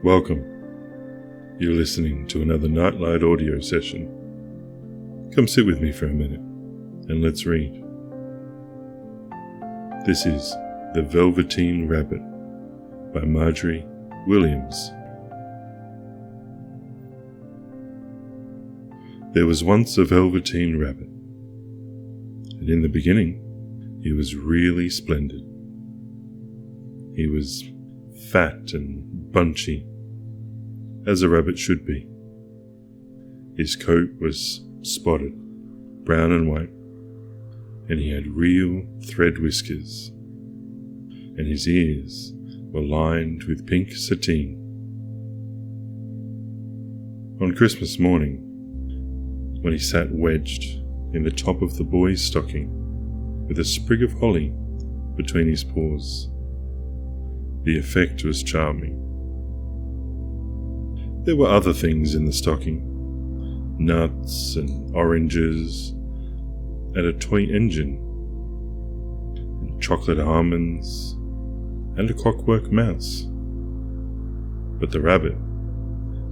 Welcome. You're listening to another Nightlight audio session. Come sit with me for a minute and let's read. This is The Velveteen Rabbit by Margery Williams. There was once a Velveteen Rabbit, and in the beginning he was really splendid. He was fat and bunchy, as a rabbit should be. His coat was spotted, brown and white, and he had real thread whiskers, and his ears were lined with pink sateen. On Christmas morning, when he sat wedged in the top of the boy's stocking with a sprig of holly between his paws, the effect was charming. There were other things in the stocking, nuts and oranges, and a toy engine, and chocolate almonds, and a clockwork mouse. But the rabbit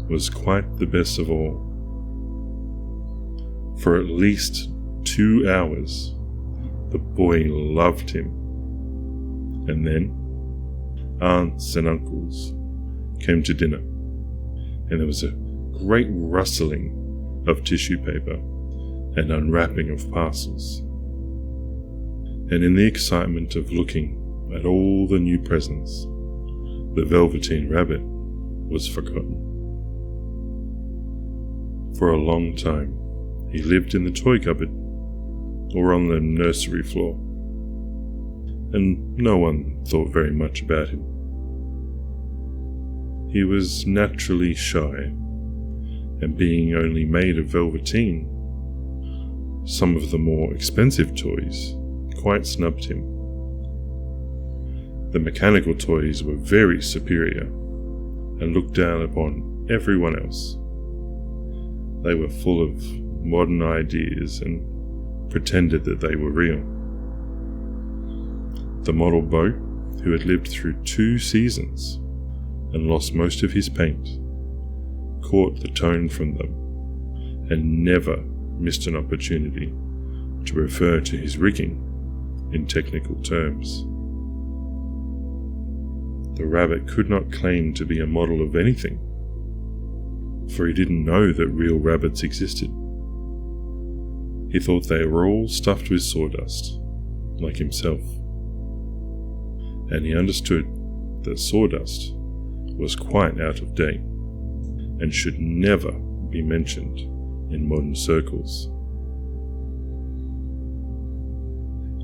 was quite the best of all. For at least 2 hours, the boy loved him. And then aunts and uncles came to dinner, and there was a great rustling of tissue paper and unwrapping of parcels. And in the excitement of looking at all the new presents, the Velveteen Rabbit was forgotten. For a long time, he lived in the toy cupboard or on the nursery floor, and no one thought very much about him. He was naturally shy, and being only made of velveteen, some of the more expensive toys quite snubbed him. The mechanical toys were very superior and looked down upon everyone else. They were full of modern ideas and pretended that they were real. The model boat, who had lived through 2 seasons and lost most of his paint, caught the tone from them and never missed an opportunity to refer to his rigging in technical terms. The rabbit could not claim to be a model of anything, for he didn't know that real rabbits existed. He thought they were all stuffed with sawdust, like himself, and he understood that sawdust was quite out of date and should never be mentioned in modern circles.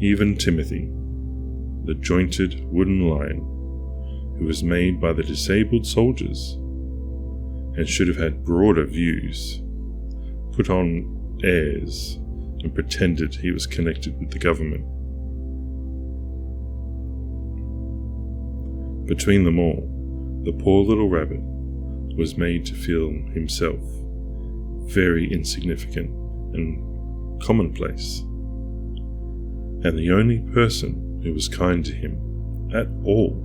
Even Timothy, the jointed wooden lion, who was made by the disabled soldiers and should have had broader views, put on airs and pretended he was connected with the government. Between them all, the poor little rabbit was made to feel himself very insignificant and commonplace, and the only person who was kind to him at all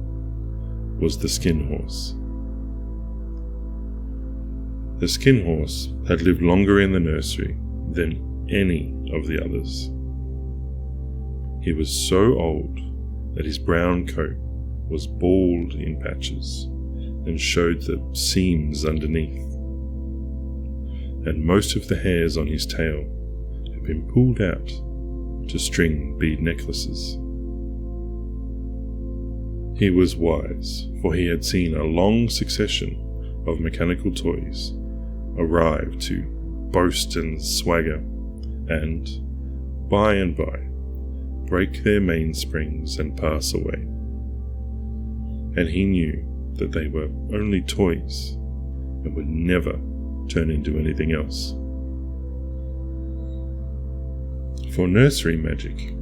was the skin horse. The skin horse had lived longer in the nursery than any of the others. He was so old that his brown coat was bald in patches and showed the seams underneath, and most of the hairs on his tail had been pulled out to string bead necklaces. He was wise, for he had seen a long succession of mechanical toys arrive to boast and swagger, and, by and by, break their mainsprings and pass away. And he knew that they were only toys and would never turn into anything else. For nursery magic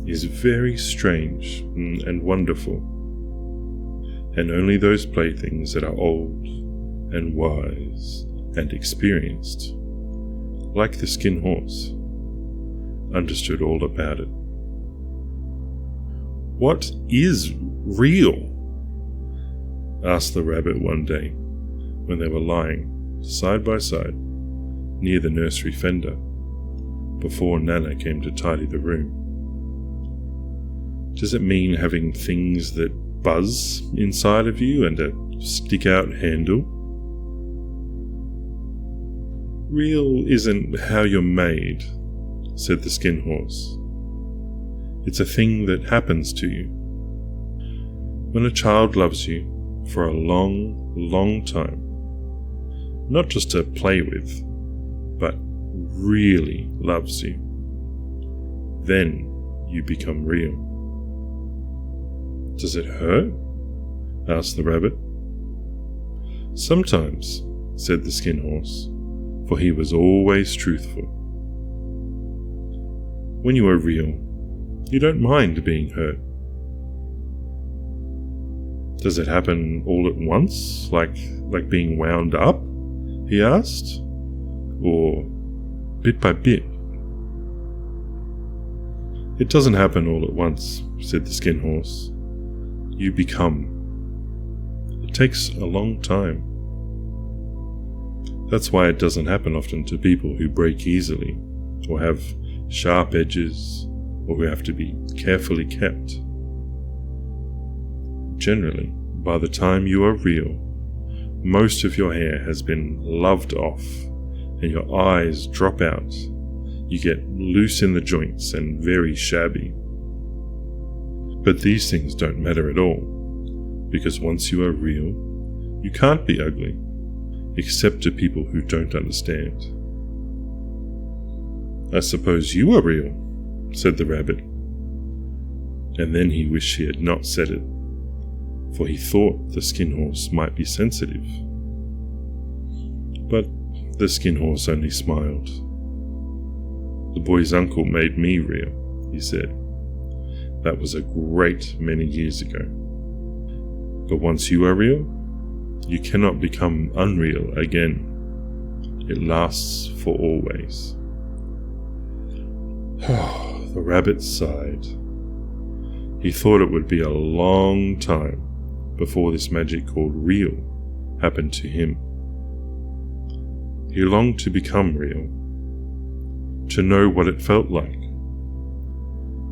is very strange and wonderful, and only those playthings that are old and wise and experienced, like the skin horse, understood all about it. "What is real?" asked the rabbit one day when they were lying side by side near the nursery fender before Nana came to tidy the room. Does it mean having things that buzz inside of you and a stick-out handle? Real isn't how you're made, said the skin horse. It's a thing that happens to you. When a child loves you for a long, long time, not just to play with, but really loves you, then you become real. Does it hurt? Asked the rabbit. Sometimes, said the skin horse, for he was always truthful. When you are real, you don't mind being hurt. Does it happen all at once, like being wound up? He asked. Or bit by bit? It doesn't happen all at once, said the skin horse. You become. It takes a long time. That's why it doesn't happen often to people who break easily, or have sharp edges, or who have to be carefully kept. Generally, by the time you are real, most of your hair has been loved off, and your eyes drop out. You get loose in the joints and very shabby. But these things don't matter at all, because once you are real, you can't be ugly, except to people who don't understand. I suppose you are real, said the rabbit. And then he wished he had not said it, for he thought the skin horse might be sensitive. But the skin horse only smiled. The boy's uncle made me real, he said. That was a great many years ago. But once you are real, you cannot become unreal again. It lasts for always. The rabbit sighed. He thought it would be a long time before this magic called real happened to him. He longed to become real, to know what it felt like.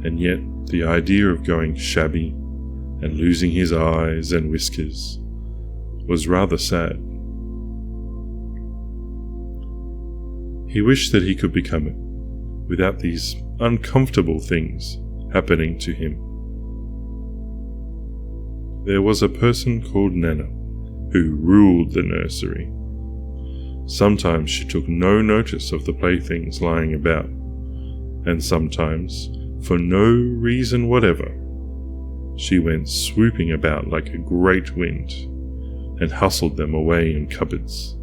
And yet the idea of going shabby and losing his eyes and whiskers was rather sad. He wished that he could become it without these uncomfortable things happening to him. There was a person called Nana who ruled the nursery. Sometimes she took no notice of the playthings lying about, and sometimes, for no reason whatever, she went swooping about like a great wind and hustled them away in cupboards.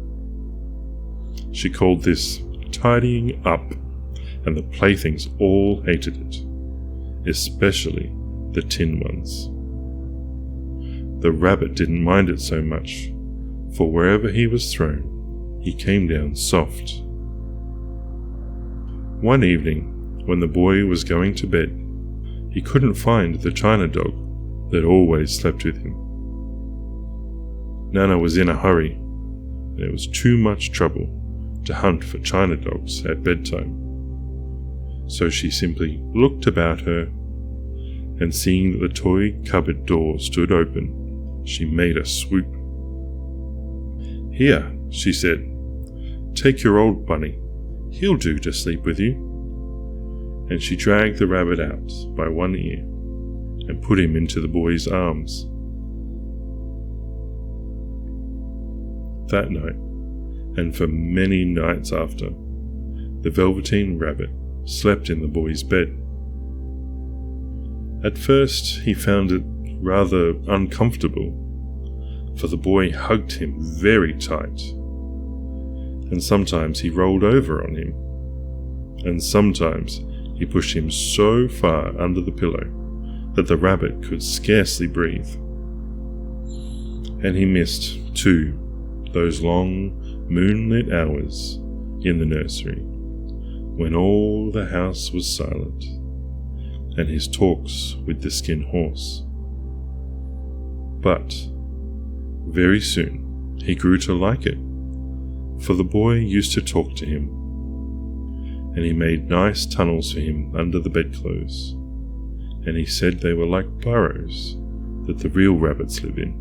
She called this tidying up, and the playthings all hated it, especially the tin ones. The rabbit didn't mind it so much, for wherever he was thrown, he came down soft. One evening, when the boy was going to bed, he couldn't find the china dog that always slept with him. Nana was in a hurry, and it was too much trouble to hunt for china dogs at bedtime. So she simply looked about her, and seeing that the toy cupboard door stood open, she made a swoop. "Here," she said, "take your old bunny. He'll do to sleep with you." And she dragged the rabbit out by one ear and put him into the boy's arms. That night, and for many nights after, the Velveteen Rabbit slept in the boy's bed. At first, he found it rather uncomfortable, for the boy hugged him very tight, and sometimes he rolled over on him, and sometimes he pushed him so far under the pillow that the rabbit could scarcely breathe. And he missed, too, those long moonlit hours in the nursery, when all the house was silent, and his talks with the skin horse. But very soon, He grew to like it, for the boy used to talk to him, and he made nice tunnels for him under the bedclothes, and he said they were like burrows that the real rabbits live in.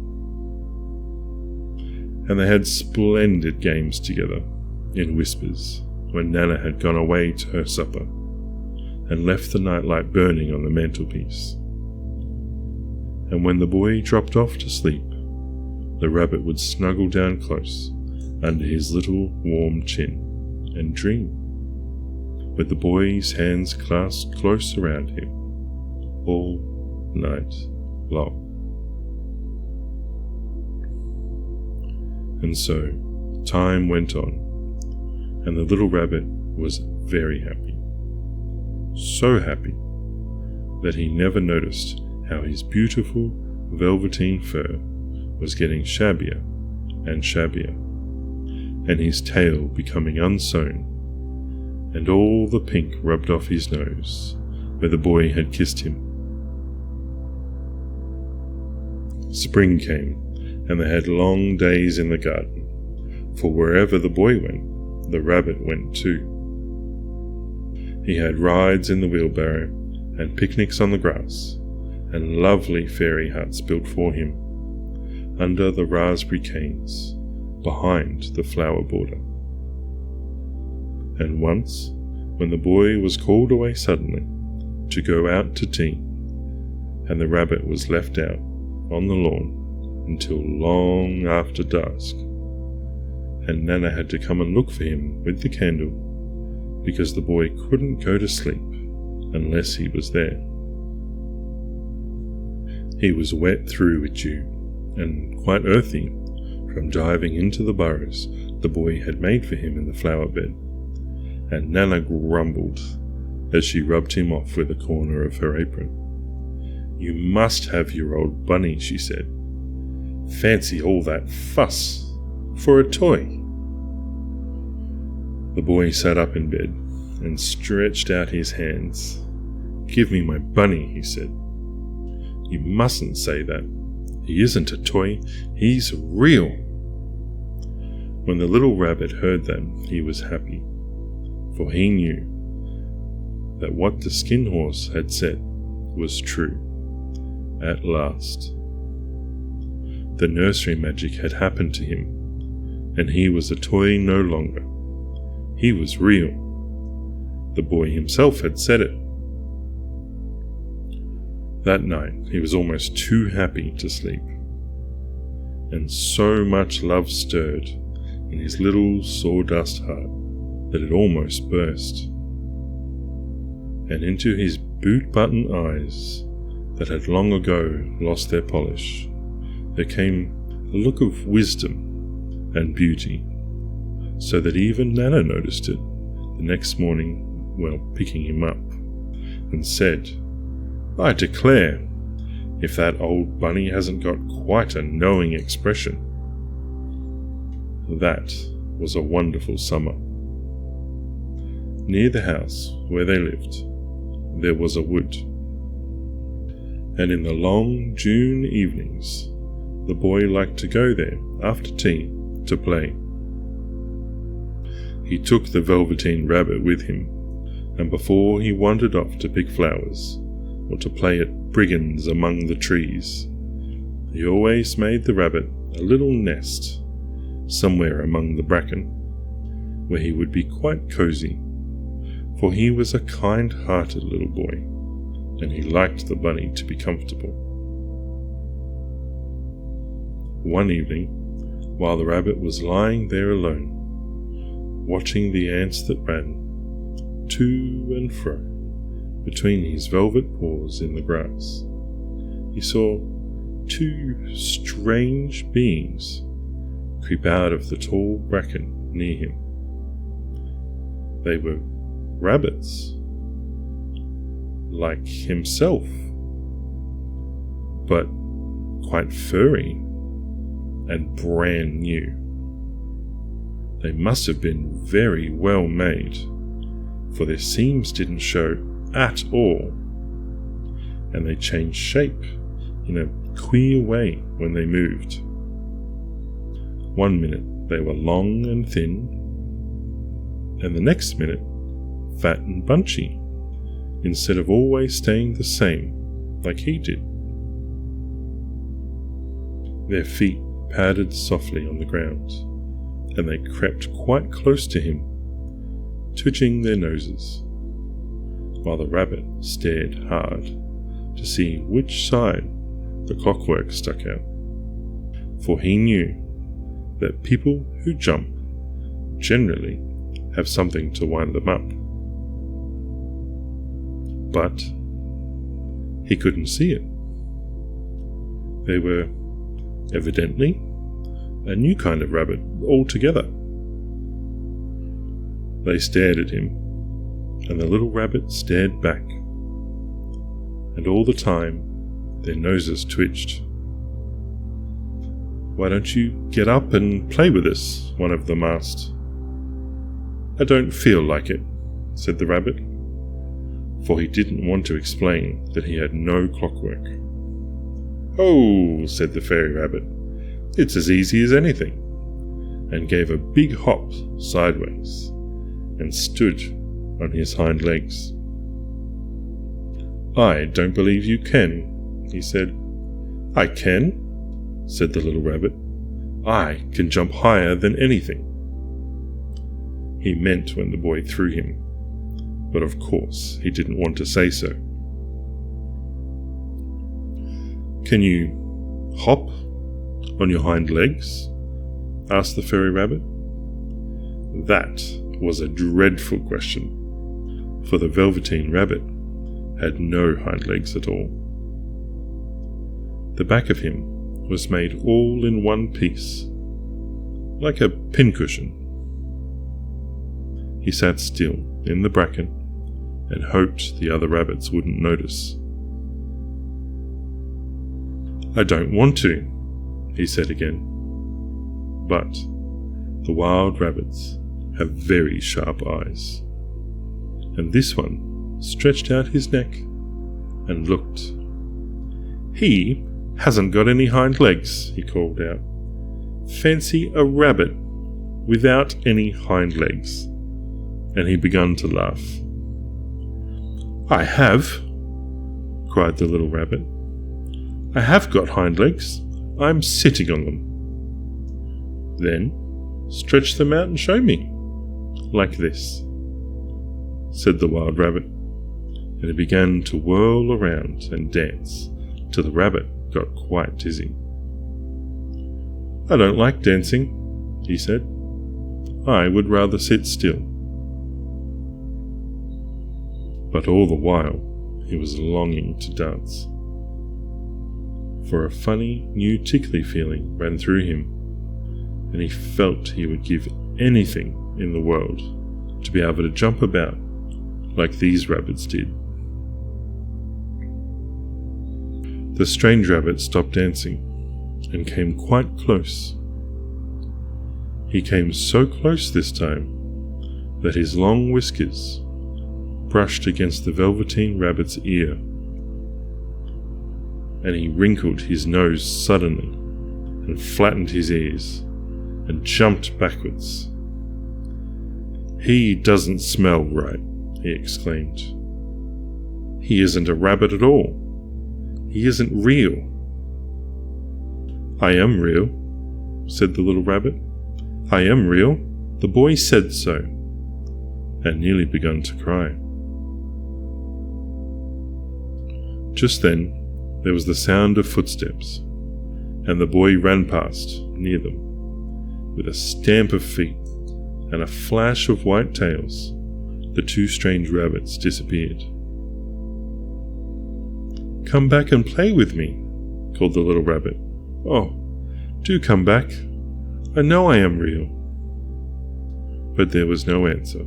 And they had splendid games together, in whispers, when Nana had gone away to her supper, and left the nightlight burning on the mantelpiece. And when the boy dropped off to sleep, the rabbit would snuggle down close under his little warm chin and dream, with the boy's hands clasped close around him all night long. And so time went on, and the little rabbit was very happy. So happy that he never noticed how his beautiful velveteen fur was getting shabbier and shabbier, and his tail becoming unsewn, and all the pink rubbed off his nose where the boy had kissed him. Spring came, and they had long days in the garden, for wherever the boy went, the rabbit went too. He had rides in the wheelbarrow, and picnics on the grass, and lovely fairy huts built for him, under the raspberry canes, behind the flower border. And once, when the boy was called away suddenly to go out to tea, and the rabbit was left out on the lawn until long after dusk, and Nana had to come and look for him with the candle, because the boy couldn't go to sleep unless he was there. He was wet through with dew, and quite earthy from diving into the burrows the boy had made for him in the flower bed, and Nana grumbled as she rubbed him off with a corner of her apron. "You must have your old bunny," she said. "Fancy all that fuss for a toy." The boy sat up in bed and stretched out his hands. "Give me my bunny," he said. "You mustn't say that. He isn't a toy, he's real." When the little rabbit heard that, he was happy, for he knew that what the skin horse had said was true. At last, the nursery magic had happened to him, and he was a toy no longer. He was real. The boy himself had said it. That night he was almost too happy to sleep, and so much love stirred in his little sawdust heart that it almost burst. And into his boot-button eyes that had long ago lost their polish, there came a look of wisdom and beauty, so that even Nana noticed it the next morning while picking him up, and said, "I declare, if that old bunny hasn't got quite a knowing expression." That was a wonderful summer. Near the house where they lived, there was a wood, and in the long June evenings, the boy liked to go there after tea to play. He took the Velveteen Rabbit with him, and before he wandered off to pick flowers or to play at brigands among the trees, he always made the rabbit a little nest somewhere among the bracken, where he would be quite cozy, for he was a kind-hearted little boy, and he liked the bunny to be comfortable. One evening, while the rabbit was lying there alone, watching the ants that ran to and fro between his velvet paws in the grass, he saw two strange beings creep out of the tall bracken near him. They were rabbits, like himself, but quite furry and brand new. They must have been very well made, for their seams didn't show at all, and they changed shape in a queer way when they moved. One minute they were long and thin, and the next minute fat and bunchy, instead of always staying the same like he did. Their feet padded softly on the ground, and they crept quite close to him, twitching their noses, while the rabbit stared hard to see which side the clockwork stuck out, for he knew that people who jump generally have something to wind them up. But he couldn't see it. They were evidently a new kind of rabbit altogether. They stared at him, and the little rabbit stared back, and all the time their noses twitched. "Why don't you get up and play with us?" one of them asked. "I don't feel like it," said the rabbit, for he didn't want to explain that he had no clockwork. "Oh," said the fairy rabbit, "it's as easy as anything," and gave a big hop sideways and stood on his hind legs. "I don't believe you can," he said. "I can," said the little rabbit. "I can jump higher than anything." He meant when the boy threw him, but of course he didn't want to say so. "Can you hop on your hind legs?" asked the fairy rabbit. That was a dreadful question, for the Velveteen Rabbit had no hind legs at all. The back of him was made all in one piece, like a pincushion. He sat still in the bracken and hoped the other rabbits wouldn't notice. "I don't want to," he said again. But the wild rabbits have very sharp eyes, and this one stretched out his neck and looked. "He hasn't got any hind legs," he called out. "Fancy a rabbit without any hind legs." And he began to laugh. "I have," cried the little rabbit. "I have got hind legs. I'm sitting on them." "Then stretch them out and show me. Like this," said the wild rabbit, and he began to whirl around and dance till the rabbit got quite dizzy. "I don't like dancing," he said. "I would rather sit still." But all the while he was longing to dance, for a funny new tickly feeling ran through him, and he felt he would give anything in the world to be able to jump about like these rabbits did. The strange rabbit stopped dancing and came quite close. He came so close this time that his long whiskers brushed against the Velveteen Rabbit's ear, and he wrinkled his nose suddenly and flattened his ears and jumped backwards. "He doesn't smell right," he exclaimed. "He isn't a rabbit at all. He isn't real." "I am real," said the little rabbit. "I am real. The boy said so," and nearly began to cry. Just then there was the sound of footsteps, and the boy ran past, near them. With a stamp of feet and a flash of white tails, the two strange rabbits disappeared. "Come back and play with me," called the little rabbit. "Oh, do come back. I know I am real." But there was no answer.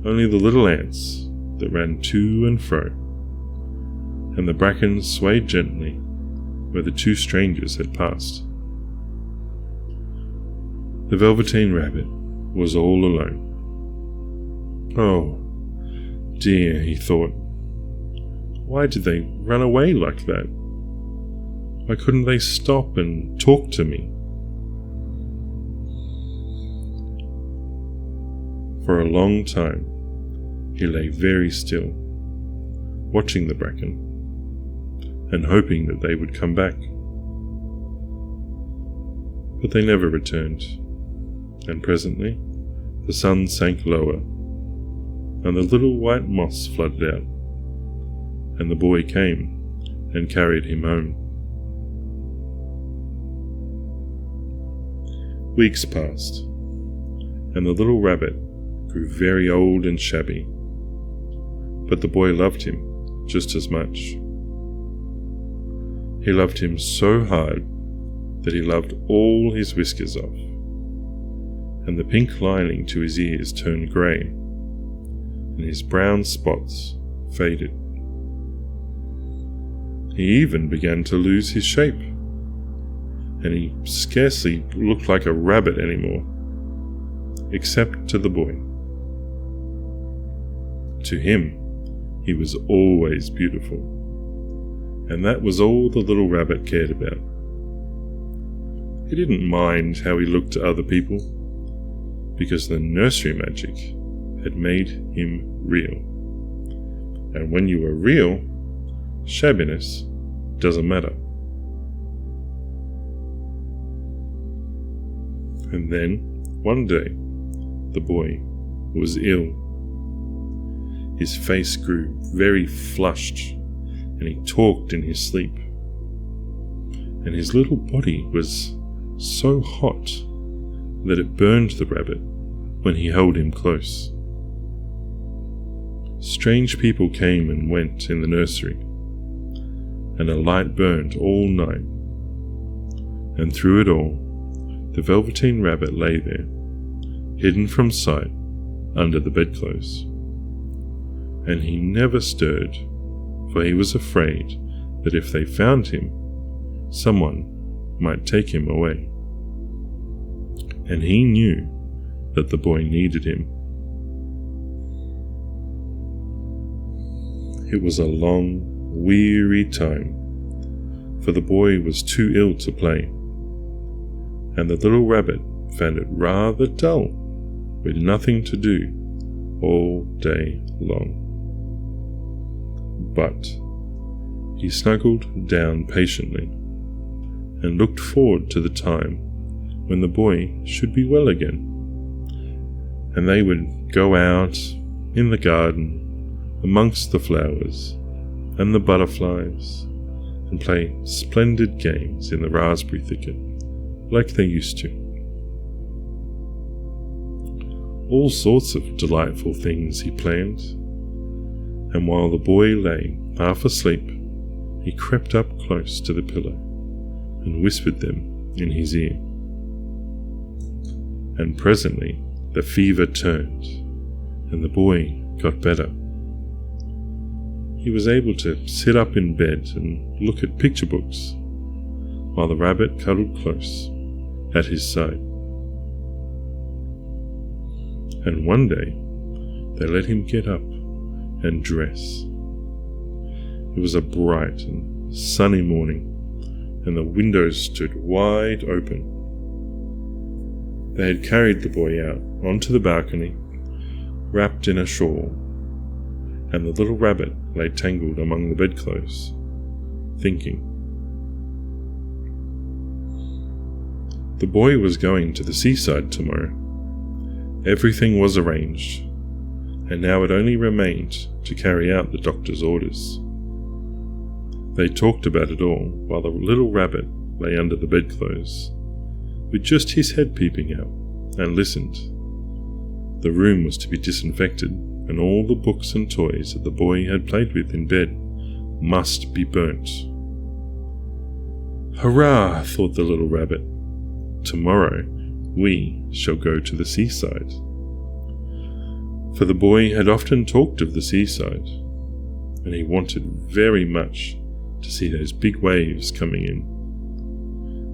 Only the little ants that ran to and fro, and the bracken swayed gently where the two strangers had passed. The Velveteen Rabbit was all alone. "Oh, dear," he thought. "Why did they run away like that? Why couldn't they stop and talk to me? For a long time, he lay very still, watching the bracken, and hoping that they would come back. But they never returned, and presently the sun sank lower, and the little white moss flooded out, and the boy came and carried him home. Weeks passed, and the little rabbit grew very old and shabby, but the boy loved him just as much. He loved him so hard that he loved all his whiskers off, and the pink lining to his ears turned grey, and his brown spots faded. He even began to lose his shape, and he scarcely looked like a rabbit anymore, except to the boy. To him, he was always beautiful, and that was all the little rabbit cared about. He didn't mind how he looked to other people, because the nursery magic had made him real. And when you are real, shabbiness doesn't matter. And then, one day, the boy was ill. His face grew very flushed, and he talked in his sleep. And his little body was so hot that it burned the rabbit when he held him close. Strange people came and went in the nursery, and a light burned all night. And through it all, the Velveteen Rabbit lay there, hidden from sight under the bedclothes. And he never stirred, for he was afraid that if they found him, someone might take him away. And he knew that the boy needed him. It was a long, weary time, for the boy was too ill to play, and the little rabbit found it rather dull, with nothing to do all day long. But he snuggled down patiently, and looked forward to the time when the boy should be well again, and they would go out in the garden amongst the flowers and the butterflies and play splendid games in the raspberry thicket like they used to. All sorts of delightful things he planned, and while the boy lay half asleep, he crept up close to the pillow and whispered them in his ear. And presently the fever turned, and the boy got better. He was able to sit up in bed and look at picture books, while the rabbit cuddled close at his side. And one day they let him get up and dress. It was a bright and sunny morning, and the windows stood wide open. They had carried the boy out onto the balcony, wrapped in a shawl, and the little rabbit lay tangled among the bedclothes, thinking. The boy was going to the seaside tomorrow. Everything was arranged, and now it only remained to carry out the doctor's orders. They talked about it all while the little rabbit lay under the bedclothes, with just his head peeping out, and listened. The room was to be disinfected, and all the books and toys that the boy had played with in bed must be burnt. Hurrah, thought the little rabbit. Tomorrow we shall go to the seaside. For the boy had often talked of the seaside, and he wanted very much to see those big waves coming in,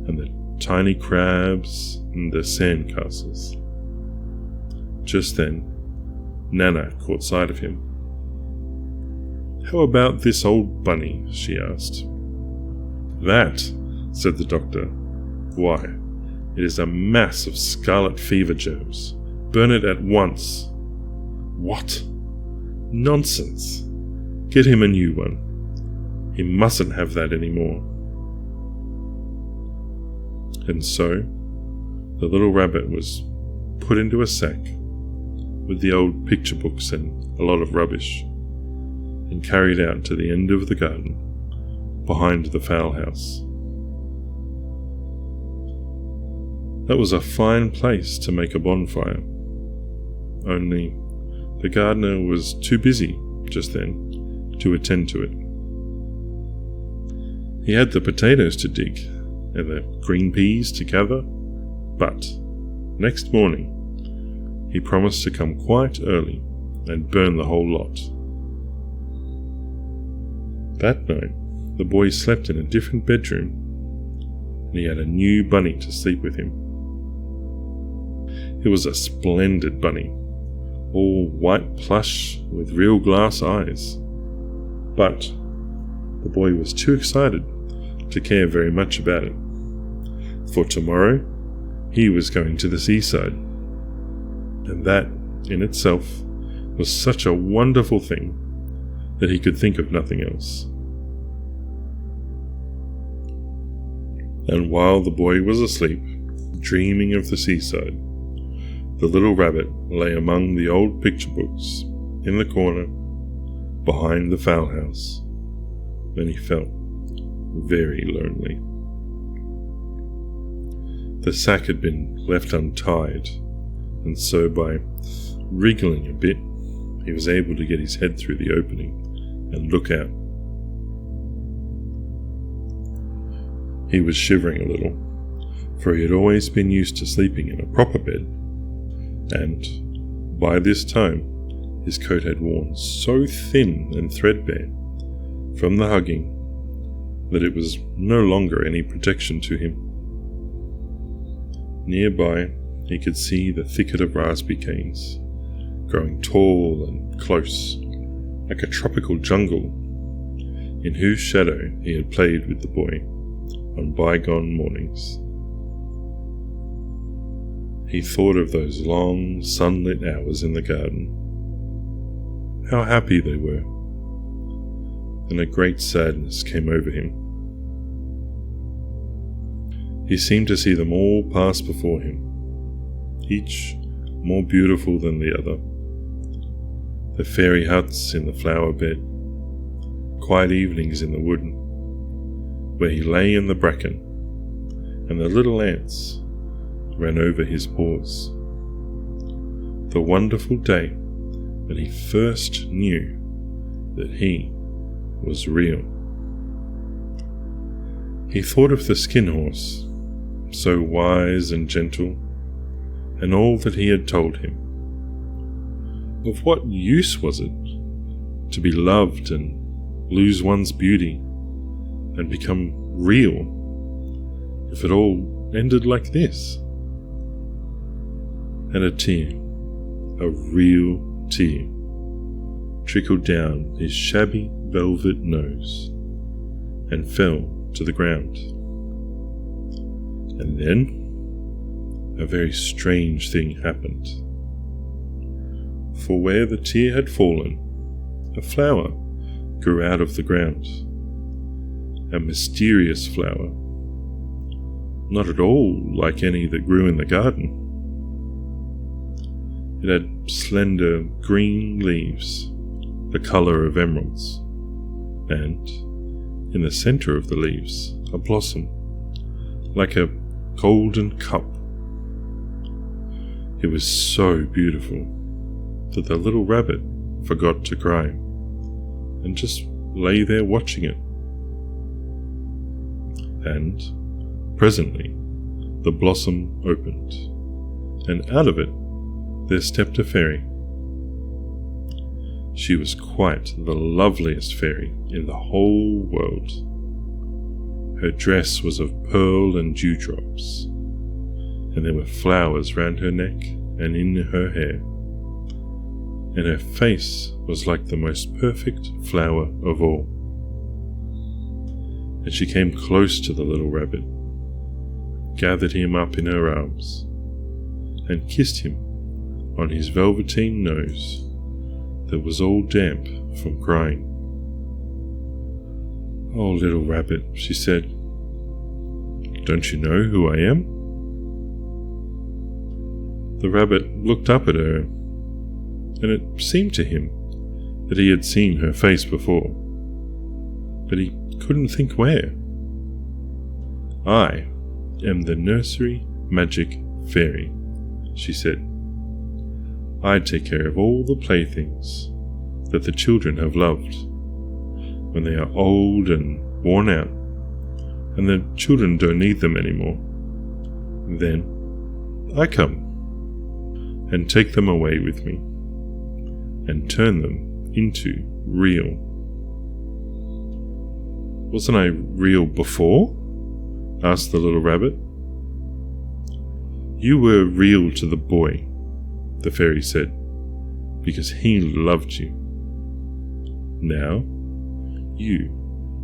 and the tiny crabs and the sand castles. Just then, Nana caught sight of him. "How about this old bunny?" she asked. "That," said the doctor. "Why, it is a mass of scarlet fever germs. Burn it at once." What? Nonsense. Get him a new one. He mustn't have that anymore. And so, the little rabbit was put into a sack with the old picture books and a lot of rubbish, and carried out to the end of the garden behind the fowl house. That was a fine place to make a bonfire, only the gardener was too busy just then to attend to it. He had the potatoes to dig and the green peas to gather, but next morning he promised to come quite early and burn the whole lot. That night, the boy slept in a different bedroom, and he had a new bunny to sleep with him. It was a splendid bunny, all white plush with real glass eyes. But the boy was too excited to care very much about it, for tomorrow he was going to the seaside, and that in itself was such a wonderful thing that he could think of nothing else. And while the boy was asleep, dreaming of the seaside, the little rabbit lay among the old picture books in the corner behind the fowl house, and he felt very lonely. The sack had been left untied, and so by wriggling a bit, he was able to get his head through the opening and look out. He was shivering a little, for he had always been used to sleeping in a proper bed, and by this time his coat had worn so thin and threadbare from the hugging that it was no longer any protection to him. Nearby he could see the thicket of raspberry canes, growing tall and close, like a tropical jungle, in whose shadow he had played with the boy on bygone mornings. He thought of those long, sunlit hours in the garden. How happy they were, and a great sadness came over him. He seemed to see them all pass before him, each more beautiful than the other. The fairy huts in the flower bed, quiet evenings in the wood, where he lay in the bracken, and the little ants ran over his paws. The wonderful day when he first knew that he was real. He thought of the skin horse, so wise and gentle, and all that he had told him. Of what use was it to be loved and lose one's beauty and become real if it all ended like this? And a tear, a real tear, trickled down his shabby velvet nose and fell to the ground. And then a very strange thing happened. For where the tear had fallen, a flower grew out of the ground. A mysterious flower, not at all like any that grew in the garden. It had slender green leaves, the colour of emeralds, and in the centre of the leaves a blossom, like a golden cup. It was so beautiful that the little rabbit forgot to cry, and just lay there watching it. And presently the blossom opened, and out of it there stepped a fairy. She was quite the loveliest fairy in the whole world. Her dress was of pearl and dewdrops, and there were flowers round her neck and in her hair, and her face was like the most perfect flower of all. And she came close to the little rabbit, gathered him up in her arms, and kissed him on his velveteen nose that was all damp from crying. "Oh, little rabbit," she said, "don't you know who I am?" The rabbit looked up at her, and it seemed to him that he had seen her face before, but he couldn't think where. "I am the nursery magic fairy," she said. "I take care of all the playthings that the children have loved when they are old and worn out, and the children don't need them anymore. Then I come and take them away with me and turn them into real." "Wasn't I real before?" asked the little rabbit. "You were real to the boy," the fairy said, "because he loved you. Now you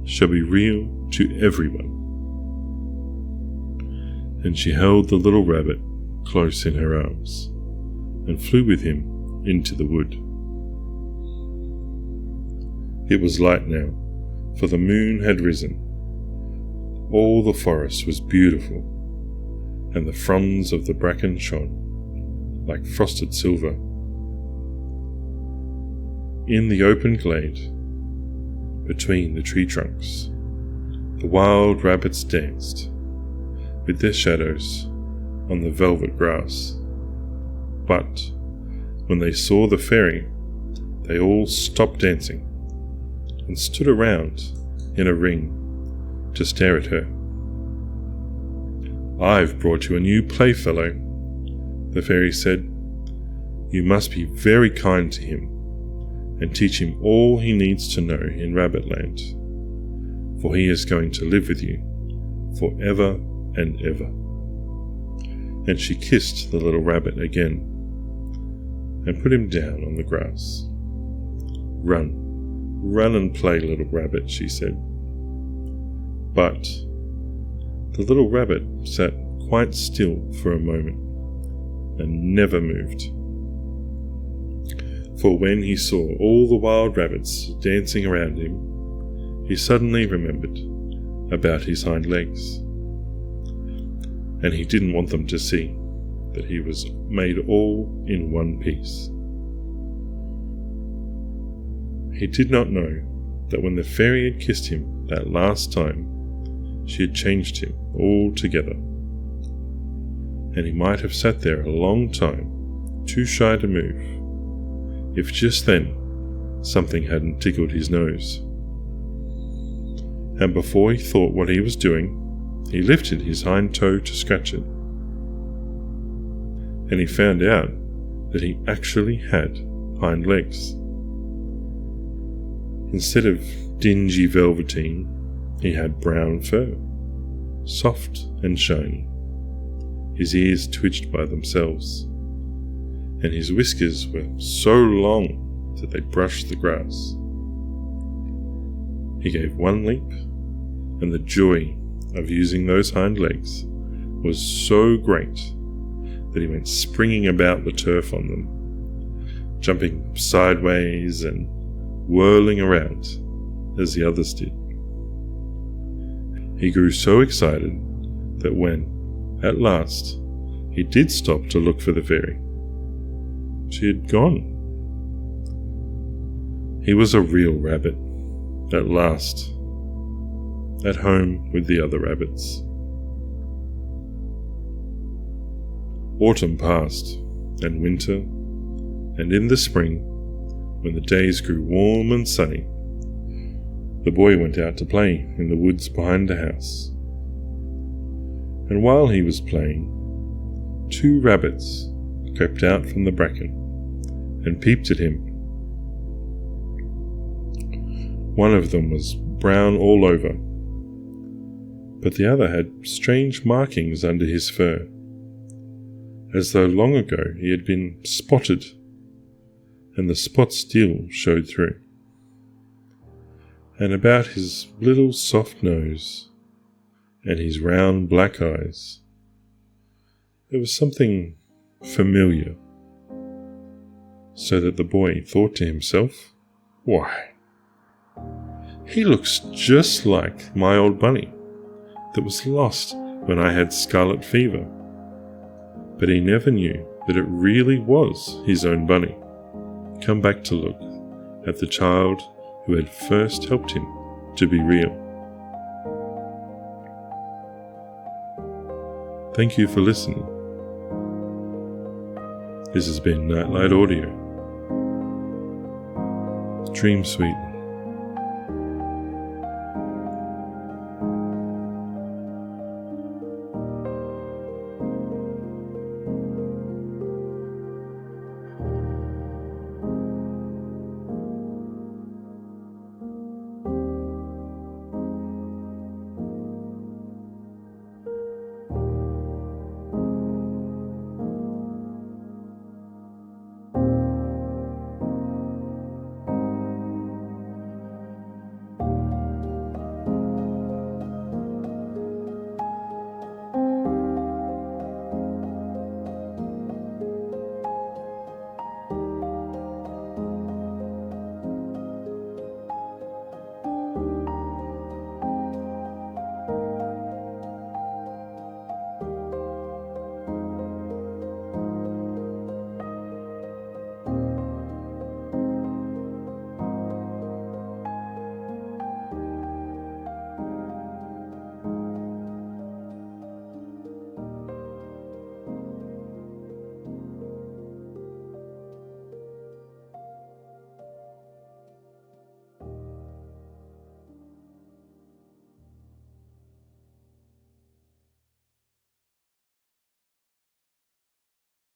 shall be real to everyone." And she held the little rabbit close in her arms and flew with him into the wood. It was light now, for the moon had risen. All the forest was beautiful, and the fronds of the bracken shone like frosted silver. In the open glade, between the tree trunks, the wild rabbits danced with their shadows on the velvet grass. But when they saw the fairy, they all stopped dancing and stood around in a ring to stare at her. "I've brought you a new playfellow," the fairy said. "You must be very kind to him and teach him all he needs to know in Rabbitland, for he is going to live with you forever and ever." And she kissed the little rabbit again and put him down on the grass. "Run, run and play, little rabbit," she said. But the little rabbit sat quite still for a moment and never moved. For when he saw all the wild rabbits dancing around him, he suddenly remembered about his hind legs, and he didn't want them to see that he was made all in one piece. He did not know that when the fairy had kissed him that last time, she had changed him altogether, and he might have sat there a long time, too shy to move, if just then something hadn't tickled his nose. And before he thought what he was doing, he lifted his hind toe to scratch it, and he found out that he actually had hind legs. Instead of dingy velveteen, he had brown fur, soft and shiny. His ears twitched by themselves, and his whiskers were so long that they brushed the grass. He gave one leap, and the joy of using those hind legs was so great that he went springing about the turf on them, jumping sideways and whirling around as the others did. He grew so excited that when, at last, he did stop to look for the fairy, she had gone. He was a real rabbit, at last, at home with the other rabbits. Autumn passed, and winter, and in the spring, when the days grew warm and sunny, the boy went out to play in the woods behind the house. And while he was playing, 2 rabbits crept out from the bracken and peeped at him. One of them was brown all over, but the other had strange markings under his fur, as though long ago he had been spotted, and the spots still showed through. And about his little soft nose and his round black eyes, there was something familiar. so that the boy thought to himself, "Why, he looks just like my old bunny that was lost when I had scarlet fever." But he never knew that it really was his own bunny, come back to look at the child who had first helped him to be real. Thank you for listening. This has been Nightlight Audio. Dream sweetly.